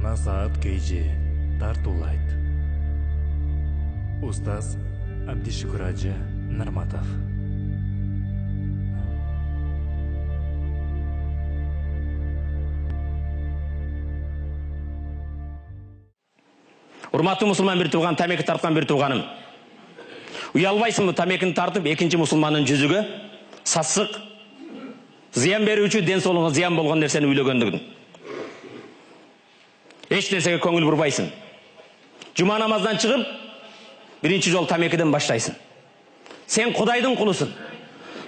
Насаат Кейджи тартулайт. Устаз Абдишукураджи Нарматов. Урматтуу мусулман бир тууган, тамеки тарткан бир тууганым. Уялбайсыңбы тамекини тартып, экинчи мусулмандын жүзүгө сасык, зыян берүүчү, ден соолугуңа зыян болгон нерсени үйлөгөндүгүн. Эч нерсеге көңүл бурбайсың. Жума намаздан чыгып, биринчи жол тамекиден баштайсың. Сен Кудайдын кулусуң.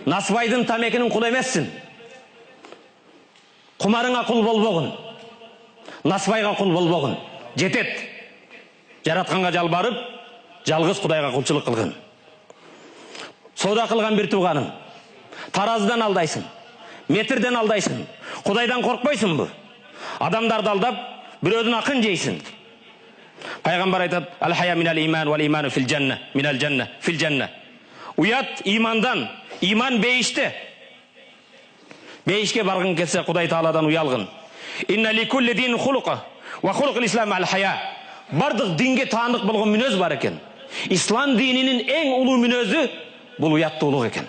Насыбайдын тамекинин кулу эмессиң. Кумарыңа кул болбогун. Насыбайга кул болбогун. Жетет. Жаратканга жалбарып, жалгыз Кудайга кулчулук кылгын. Соода кылган бир тууганым. Таразыдан алдайсың. Метрден алдайсың. Кудайдан коркпойсуңбу? Адамдарды алдап, бирөөдүн акын жейсиң. Пайгамбар айтат: "Ал-хая минал иман вал иману фил жанна, минал жанна фил жанна." Уят имандан, иман бейиште. Бейишке баргың келсе, Кудай Тааладан уялгын. Инна ли кулли дин хулука, ва хулукул ислам ал-хая. Бардык динге таандык болгон мүнөз бар экен. Ислам дининин эң улуу мүнөзү бул уяттуулук экен.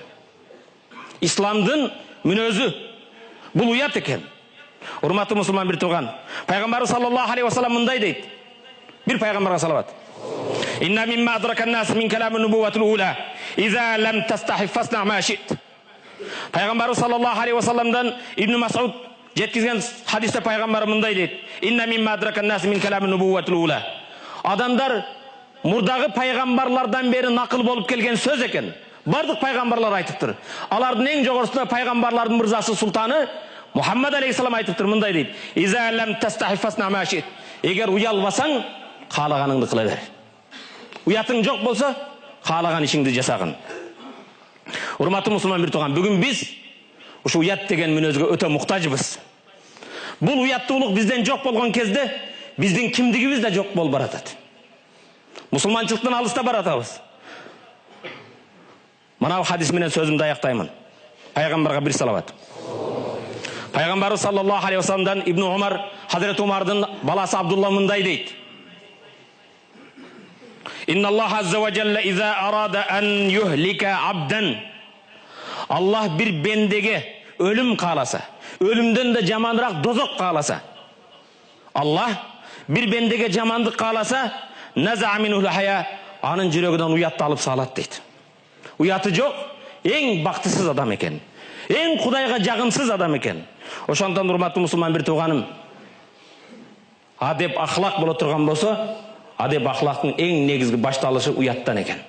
Исламдын мүнөзү бул уят экен. Урматтуу мусулман бир тууган, пайгамбар саллаллаху алейхи ва саллям мындай дейт. Бир пайгамбарга салават. Инна мимма адрака ан-нас мин калам ан-нубувватил ула, иза лам тастахи фасна ма шит. Пайгамбар саллаллаху алейхи ва салламдан Ибн Мас'уд жеткизген хадисте пайгамбар мындай дейт. Инна мимма адрака ан-нас мин калам ан-нубувватил ула. Адамдар мурдагы пайгамбарлардан бери накыл болуп келген сөз экен. Бардык пайгамбарлар айтыптыр. Алардын эң жогорусунда пайгамбарлардын мырзасы султаны Мухаммад алейхиссалам айтыптыр, мындай дейт. Иза лам тастахи фасна ма шит. Эгер уялбасаң, каалаганыңды кыла бер. Уятың жок болсо, каалаган ишиңди жасагын. Урматтуу мусулман бир тууган, бүгүн биз ушу уят деген мүнөзгө өтө муктажбыз. Бул уяттуулук бизден жок болгон кезде биздин кимдигибиз да жок болуп баратат. Мусулманчылыктан алыста баратабыз. Мына хадис менен сөзүмдү аяктаймын. Пайгамбарга бир салават. Пайгамбар саллаллаху алейхи ва салламдан Ибн Умар, Хазрет Умардын баласы Абдулла мындай дейт. Инна Аллах азза ва жалла иза арада ан юхлика абдан. Аллах бир бендеге өлүм кааласа, өлүмдөн да жаманыраак дозок кааласа, Аллах бир бендеге жамандык кааласа, наза минул хая, анын жүрөгүнөн уятты алып салат дейт. Уяты жок, эң бактысыз адам экен. Эң Кудайга жагымсыз адам экен. Ошондон урматтуу мусулман бир тууганым, адеп ахлак боло турган болсо, адеп ахлактын эң негизги башталышы уяттан экен.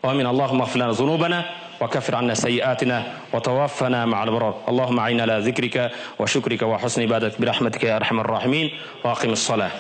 Амин. Аллахумма гфир лана зунубана ва каффир анна сайyi'atina ва таваффана мa'ал абрар. Аллахумма a'inna ala zikrika ва шукрика ва хусни ибадатик би рахматика я архамар рахимин. Ва акимис салат.